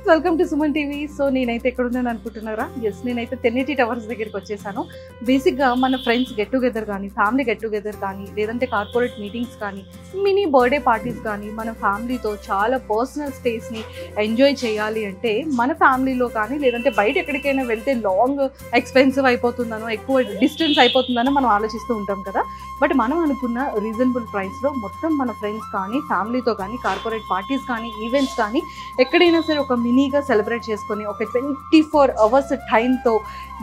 Welcome to Suman TV. So నేనైతే ఎక్కడ ఉన్నాను అనుకుంటున్నారా? ఎస్, నేనైతే 1080 టవర్స్ దగ్గరికి వచ్చేసాను. బేసిక్గా మన ఫ్రెండ్స్ గెట్ టుగెదర్ కానీ, ఫ్యామిలీ గెట్ టుగెదర్ కానీ, లేదంటే కార్పొరేట్ మీటింగ్స్ కానీ, మినీ బర్త్డే పార్టీస్ కానీ, మన ఫ్యామిలీతో చాలా పర్సనల్ స్పేస్ని ఎంజాయ్ చేయాలి అంటే మన ఫ్యామిలీలో కానీ, లేదంటే బయట ఎక్కడికైనా వెళ్తే లాంగ్ ఎక్స్పెన్సివ్ అయిపోతుందనో, ఎక్కువ డిస్టెన్స్ అయిపోతుందనో మనం ఆలోచిస్తూ ఉంటాం కదా. బట్ మనం అనుకున్న రీజనబుల్ ప్రైస్లో మొత్తం మన ఫ్రెండ్స్ కానీ, ఫ్యామిలీతో కానీ, కార్పొరేట్ పార్టీస్ కానీ, ఈవెంట్స్ కానీ ఎక్కడైనా సరే ఒక మినీగా సెలబ్రేట్ చేసుకొని ఒక 24 అవర్స్ టైంతో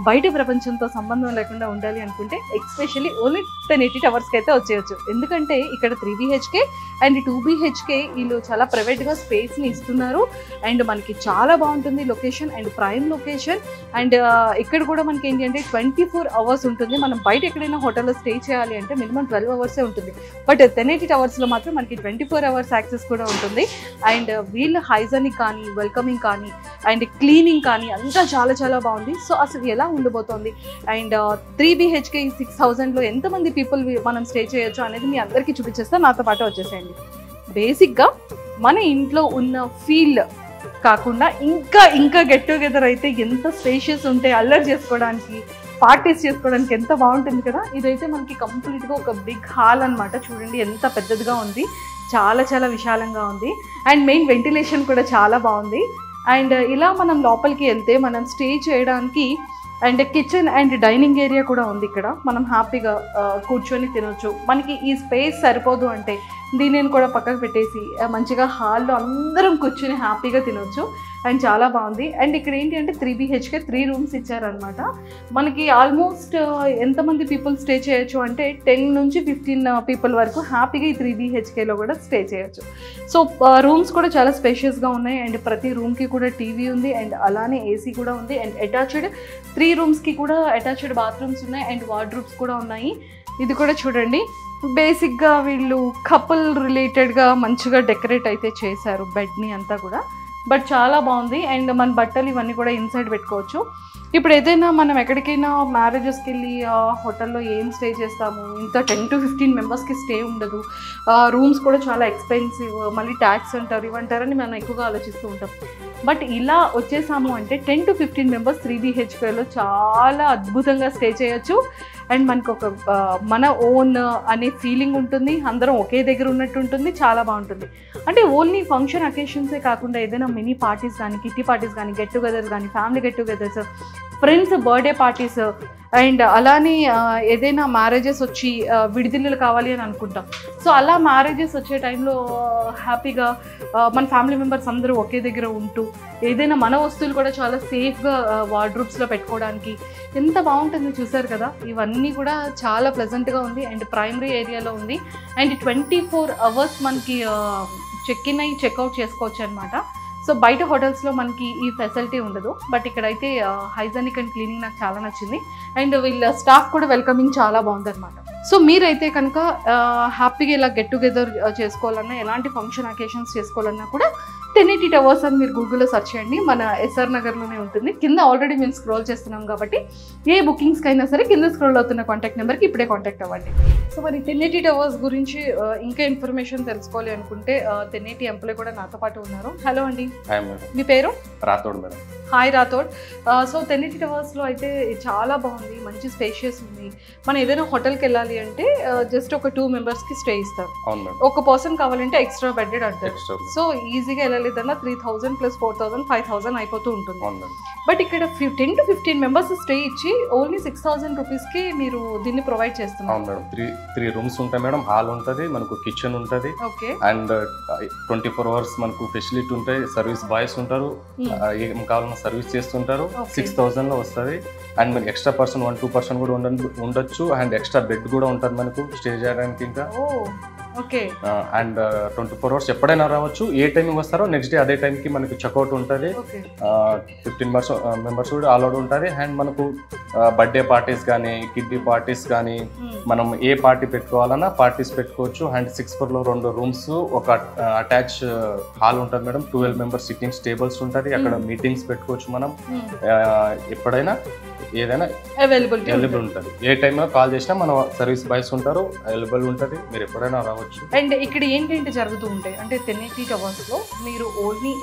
బయట ప్రపంచంతో సంబంధం లేకుండా ఉండాలి అనుకుంటే ఎస్పెషల్లీ ఓన్లీ 1080 టవర్స్కి అయితే వచ్చేయచ్చు. ఎందుకంటే ఇక్కడ 3 BHK అండ్ 2 BHK వీళ్ళు చాలా ప్రైవేట్గా స్పేస్ని ఇస్తున్నారు. అండ్ మనకి చాలా బాగుంటుంది location and prime location. And ఇక్కడ కూడా మనకి ఏంటి అంటే 24 అవర్స్ ఉంటుంది. మనం బయట ఎక్కడైనా హోటల్లో స్టే చేయాలి అంటే మినిమం 12 అవర్సే ఉంటుంది. బట్ 1080 టవర్స్లో మాత్రం మనకి 24 అవర్స్ యాక్సెస్ కూడా ఉంటుంది. అండ్ వీళ్ళ హైజనిక్ కానీ, వెల్కమింగ్ కానీ, అండ్ క్లీనింగ్ కానీ అంతా చాలా చాలా బాగుంది. సో అసలు ఎలా ఉండబోతోంది అండ్ 3 BHK 6000లో ఎంతమంది పీపుల్ మనం స్టే చేయొచ్చు అనేది మీ అందరికీ చూపించేస్తా. నాతో పాటు వచ్చేసేయండి. బేసిక్గా మన ఇంట్లో ఉన్న ఫీల్ కాకుండా ఇంకా గెట్ టుగెదర్ అయితే ఎంత స్పేషియస్ ఉంటే అల్లరి చేసుకోవడానికి, పార్టీస్ చేసుకోవడానికి ఎంత బాగుంటుంది కదా. ఇదైతే మనకి కంప్లీట్గా ఒక బిగ్ హాల్ అనమాట. చూడండి ఎంత పెద్దదిగా ఉంది, చాలా చాలా విశాలంగా ఉంది. అండ్ మెయిన్ వెంటిలేషన్ కూడా చాలా బాగుంది. అండ్ ఇలా మనం లోపలికి వెళ్తే మనం స్టే చేయడానికి and kitchen and dining area కూడా ఉంది. ఇక్కడ మనం హ్యాపీగా కూర్చొని తినొచ్చు. మనకి ఈ స్పేస్ సరిపోదు అంటే దీనిని కూడా పక్కకు పెట్టేసి మంచిగా హాల్లో అందరం కూర్చొని హ్యాపీగా తినొచ్చు. అండ్ చాలా బాగుంది. అండ్ ఇక్కడ ఏంటి అంటే 3 BHK 3 రూమ్స్ ఇచ్చారనమాట. మనకి ఆల్మోస్ట్ ఎంతమంది పీపుల్ స్టే చేయొచ్చు అంటే 10 నుంచి 15 పీపుల్ వరకు హ్యాపీగా ఈ 3 BHKలో కూడా స్టే చేయొచ్చు. సో రూమ్స్ కూడా చాలా స్పేషియస్గా ఉన్నాయి. అండ్ ప్రతి రూమ్కి కూడా టీవీ ఉంది. అండ్ అలానే ఏసీ కూడా ఉంది. అండ్ అటాచ్డ్ 3 రూమ్స్కి కూడా అటాచ్డ్ బాత్రూమ్స్ ఉన్నాయి. అండ్ వార్డ్రూబ్స్ కూడా ఉన్నాయి. ఇది కూడా చూడండి. బేసిక్గా వీళ్ళు కపుల్ రిలేటెడ్గా మంచిగా డెకరేట్ అయితే చేశారు బెడ్ని అంతా కూడా. బట్ చాలా బాగుంది. అండ్ మన బట్టలు ఇవన్నీ కూడా ఇన్సైడ్ పెట్టుకోవచ్చు. ఇప్పుడు ఏదైనా మనం ఎక్కడికైనా మ్యారేజెస్కి వెళ్ళి హోటల్లో ఏం స్టే చేస్తాము, ఇంత 10 to 15 మెంబర్స్కి స్టే ఉండదు. రూమ్స్ కూడా చాలా ఎక్స్పెన్సివ్, మళ్ళీ ట్యాక్స్ అంటారు ఇవంటారని మనం ఎక్కువగా ఆలోచిస్తూ ఉంటాం. బట్ ఇలా వచ్చేసాము అంటే 10 to 15 మెంబర్స్ 3 BHKలో చాలా అద్భుతంగా స్టే చేయొచ్చు. అండ్ మనకు ఒక మన ఓన్ అనే ఫీలింగ్ ఉంటుంది. అందరం ఒకే దగ్గర ఉన్నట్టు ఉంటుంది. చాలా బాగుంటుంది. అంటే ఓన్లీ ఫంక్షన్ అకేషన్సే కాకుండా ఏదైనా మినీ పార్టీస్ కానీ, కిట్టి పార్టీస్ కానీ, గెట్ టుగెదర్స్ కానీ, family get togethers, friends birthday parties, and అలానే ఏదైనా మ్యారేజెస్ వచ్చి విడిదిల్లులు కావాలి అని అనుకుంటాం. సో అలా మ్యారేజెస్ వచ్చే టైంలో హ్యాపీగా మన ఫ్యామిలీ మెంబర్స్ అందరూ ఒకే దగ్గర ఉంటూ ఏదైనా మన వస్తువులు కూడా చాలా సేఫ్గా వార్డ్రూబ్స్లో పెట్టుకోవడానికి ఎంత బాగుంటుంది చూసారు కదా. ఇవన్నీ కూడా చాలా ప్లెజెంట్గా ఉంది. అండ్ ప్రైమరీ ఏరియాలో ఉంది. అండ్ 24 అవర్స్ మనకి చెక్ ఇన్ అయ్యి చెక్అవుట్ చేసుకోవచ్చు అనమాట. సో బయట హోటల్స్లో మనకి ఈ ఫెసిలిటీ ఉండదు. బట్ ఇక్కడైతే హైజెనిక్ అండ్ క్లీనింగ్ నాకు చాలా నచ్చింది. అండ్ వీళ్ళ స్టాఫ్ కూడా వెల్కమింగ్ చాలా బాగుందన్నమాట. సో మీరైతే కనుక హ్యాపీగా ఇలా గెట్ టుగెదర్ చేసుకోవాలన్నా, ఎలాంటి ఫంక్షన్ అకేషన్స్ చేసుకోవాలన్నా కూడా 1080 టవర్స్ అని మీరు గూగుల్లో సెర్చ్ చేయండి. మన ఎస్ఆర్ నగర్లోనే ఉంటుంది. కింద ఆల్రెడీ మేము స్క్రోల్ చేస్తున్నాం కాబట్టి ఏ బుకింగ్స్కి అయినా సరే కింద స్క్రోల్ అవుతున్న కాంటాక్ట్ నెంబర్కి ఇప్పుడే కాంటాక్ట్ అవ్వండి. సో మరి 1080 టవర్స్ గురించి ఇంకా ఇన్ఫర్మేషన్ తెలుసుకోవాలి అనుకుంటే 1080 ఎంప్లాయ్ కూడా నాతో పాటు ఉన్నారు. హలో అండి, మీ పేరు? Rathod madam. Hi Rathod. So 1080 టవర్స్లో అయితే చాలా బాగుంది, మంచి స్పేషియస్ ఉంది. మనం ఏదైనా హోటల్కి వెళ్ళాలి అంటే జస్ట్ ఒక 2 మెంబర్స్కి స్టే ఇస్తారు. ఒక పర్సన్ కావాలంటే ఎక్స్ట్రా బెడ్డెడ్ అంటారు. సో ఈజీగా వెళ్ళలేదన్నా 3000 + 4000 5000 అయిపోతూ ఉంటుంది. బట్ ఇక్కడ 10 to 15 మెంబర్స్ స్టే ఇచ్చి ఓన్లీ 6000 రూపీస్కి మీరు దీన్ని ప్రొవైడ్ చేస్తున్నారు. మేడం 3 రూమ్స్ ఉంటాయి మేడం. హాల్ ఉంటుంది, మనకు కిచెన్ ఉంటుంది. ఓకే. అండ్ 24 అవర్స్ మనకు ఫెసిలిటీ ఉంటాయి. సర్వీస్ బాయ్స్ ఉంటారు, ఏం కావాలన్నా సర్వీస్ చేస్తుంటారు. 6000లో వస్తుంది. అండ్ మనకి ఎక్స్ట్రా పర్సన్ 1-2 కూడా ఉండొచ్చు. అండ్ ఎక్స్ట్రా బెడ్ కూడా ఉంటుంది మనకు స్టే చేయడానికి. ఇంకా ఓకే. అండ్ 24 అవర్స్ ఎప్పుడైనా రావచ్చు. ఏ టైమింగ్ వస్తారో నెక్స్ట్ డే అదే టైంకి మనకు చెక్అవుట్ ఉంటుంది. 15 మెంబర్స్ కూడా అలౌడ్ ఉంటుంది. అండ్ మనకు బర్త్డే పార్టీస్ కానీ, కిడ్డీ పార్టీస్ కానీ, మనం ఏ పార్టీ పెట్టుకోవాలన్నా పార్టీస్ పెట్టుకోవచ్చు. అండ్ 6th floorలో 2 రూమ్స్, ఒక అటాచ్ హాల్ ఉంటుంది మేడం. 12 మెంబర్స్ సిట్టింగ్స్ టేబుల్స్ ఉంటుంది. అక్కడ మీటింగ్స్ పెట్టుకోవచ్చు మనం ఎప్పుడైనా. ఏదైనా అవైలబిలిటీ అవైలబుల్ ఉంటుంది. ఏ టైంలో కాల్ చేసినా మన సర్వీస్ బాయ్స్ ఉంటారు, అవైలబుల్ ఉంటుంది, మీరు ఎప్పుడైనా రావచ్చు. అండ్ ఇక్కడ ఏంటంటే జరుగుతూ ఉంటాయి అంటే 1080 టవర్స్లో మీరు ఓన్లీ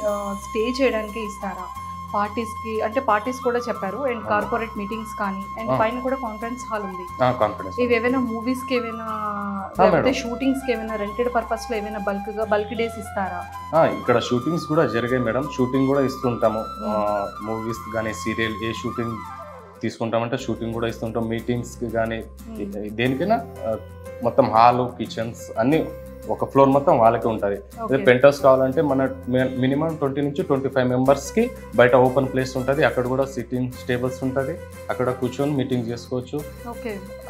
స్టే చేయడానికి ఇస్తారా? పార్టీస్కి అంటే పార్టీస్ కూడా చెప్పారు అండ్ కార్పొరేట్ మీటింగ్స్ కానీ అండ్ పైన కూడా కాన్ఫరెన్స్ హాల్ ఉంది. కాన్ఫిడెన్స్ ఇవి ఏమైనా మూవీస్కి ఏమైనా లేకపోతే షూటింగ్స్కి ఏమైనా రెంటెడ్ పర్పస్లో ఏమైనా బల్క్ డేస్ ఇస్తారా? ఇక్కడ షూటింగ్స్ కూడా జరిగాయి మేడం, షూటింగ్ కూడా ఇస్తుంటాము. మూవీస్ కానీ సీరియల్ ఏ షూటింగ్ తీసుకుంటామంటే షూటింగ్ కూడా ఇస్తుంటాం. మీటింగ్స్కి కానీ దేనికైనా మొత్తం హాల్ కిచెన్స్ అన్నీ ఒక ఫ్లోర్ మొత్తం వాళ్ళకే ఉంటుంది. అదే పెంట్ హౌస్ కావాలంటే మన మినిమం 20 నుంచి 25 మెంబర్స్కి బయట ఓపెన్ ప్లేస్ ఉంటుంది. అక్కడ కూడా సిట్టింగ్ టేబుల్స్ ఉంటుంది, అక్కడ కూర్చొని మీటింగ్ చేసుకోవచ్చు.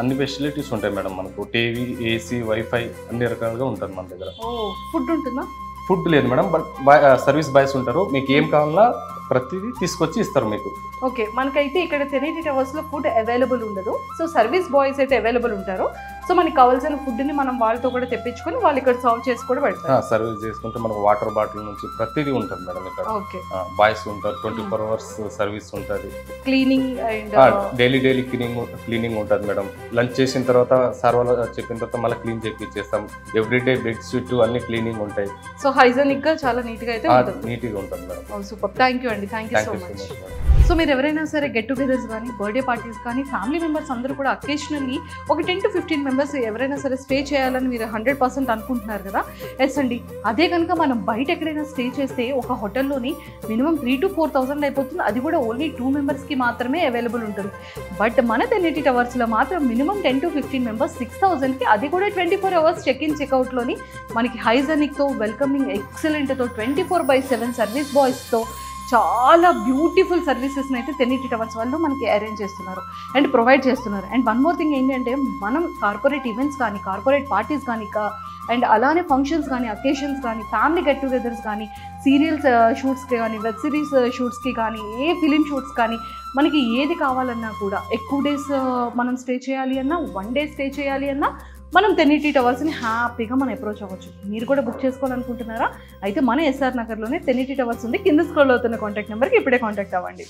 అన్ని ఫెసిలిటీస్ ఉంటాయి మేడం మనకు. టీవీ, ఏసీ, వైఫై అన్ని రకాలుగా ఉంటుంది మన దగ్గర. ఫుడ్ ఉంటుందా? ఫుడ్ లేదు మేడం, బట్ సర్వీస్ బాయ్స్ ఉంటారు. మీకు ఏం కావాలన్నా ప్రతిదీ తీసుకొచ్చి ఇస్తారు మీకు. ఓకే, మనకైతే ఇక్కడ 1080 టవర్స్లో ఫుడ్ అవైలబుల్ ఉండదు. సో సర్వీస్ బాయ్స్ అయితే అవైలబుల్ ఉంటారు. సో మనకి కావాల్సిన ఫుడ్ని మనం వాళ్ళతో కూడా తెప్పించుకొని వాళ్ళు ఇక్కడ సర్వ్ చేసి కూడా పెడతారు. సర్వీస్ చేసుకుంటే మనకు వాటర్ బాటిల్ నుంచి ప్రతిదీ ఉంటుంది మేడం ఇక్కడ. బాయ్స్ ఉంటారు, 24 అవర్స్ సర్వీస్ ఉంటుంది. క్లీనింగ్ అండ్ డైలీ క్లీనింగ్ ఉంటుంది మేడం. లంచ్ చేసిన తర్వాత సార్ వాళ్ళు చెప్పిన తర్వాత మళ్ళీ క్లీన్ చేపిచ్చేస్తాం. ఎవ్రీడే బెడ్ షీట్ అన్ని క్లీనింగ్ ఉంటాయి. సో హైజెనిక్ గా చాలా నీట్ గా అయితే ఉంటుంది. నీట్ గా ఉంటుంది మేడం. సూపర్, థ్యాంక్ యూ అండి, thank you so much. So మీరు ఎవరైనా సరే గెట్ టుగెదర్స్ కానీ బర్త్డే పార్టీస్ కానీ ఫ్యామిలీ మెంబర్స్ అందరూ కూడా అకేషనల్లీ ఒక 10 to 15 మెంబర్స్ ఎవరైనా సరే స్టే చేయాలని మీరు 100% అనుకుంటున్నారు కదా. ఎస్ అండి, అదే కనుక మనం బయట ఎక్కడైనా స్టే చేస్తే ఒక హోటల్లోని మినిమం 3,000 to 4,000 అయిపోతుంది. అది కూడా ఓన్లీ 2 మెంబర్స్కి మాత్రమే అవైలబుల్ ఉంటుంది. బట్ మన 1080 టవర్స్లో మాత్రం మినిమం 10 to 15 మెంబర్స్ 6,000కి, అది కూడా 24 అవర్స్ చెక్-ఇన్ చెక్అవుట్లోని మనకి హైజెనిక్తో, వెల్కమింగ్ ఎక్సలెంట్తో, 24/7 సర్వీస్ బాయ్స్తో చాలా బ్యూటిఫుల్ సర్వీసెస్ని అయితే 1080 టవర్స్ వాళ్ళు మనకి అరేంజ్ చేస్తున్నారు అండ్ ప్రొవైడ్ చేస్తున్నారు. అండ్ వన్ మోర్ థింగ్ ఏంటంటే మనం కార్పొరేట్ ఈవెంట్స్ కానీ కార్పొరేట్ పార్టీస్ కానీ అండ్ అలానే ఫంక్షన్స్ కానీ అకేషన్స్ కానీ ఫ్యామిలీ గెట్ టుగెదర్స్ కానీ సీరియల్స్ షూట్స్కి కానీ వెబ్ సిరీస్ షూట్స్కి కానీ ఏ ఫిలిం షూట్స్ కానీ మనకి ఏది కావాలన్నా కూడా ఎక్కువ డేస్ మనం స్టే చేయాలి అన్నా 1 day స్టే చేయాలి అన్నా మనం 1080 టవర్స్ని హ్యాపీగా మనం అప్రోచ్ అవ్వచ్చు. మీరు కూడా బుక్ చేసుకోవాలనుకుంటున్నారా? అయితే మన ఎస్ఆర్ నగర్లోనే 1080 టవర్స్ ఉంది. కింద స్క్రోల్ అవుతున్న కాంటాక్ట్ నెంబర్కి ఇప్పుడే కాంటాక్ట్ అవ్వండి.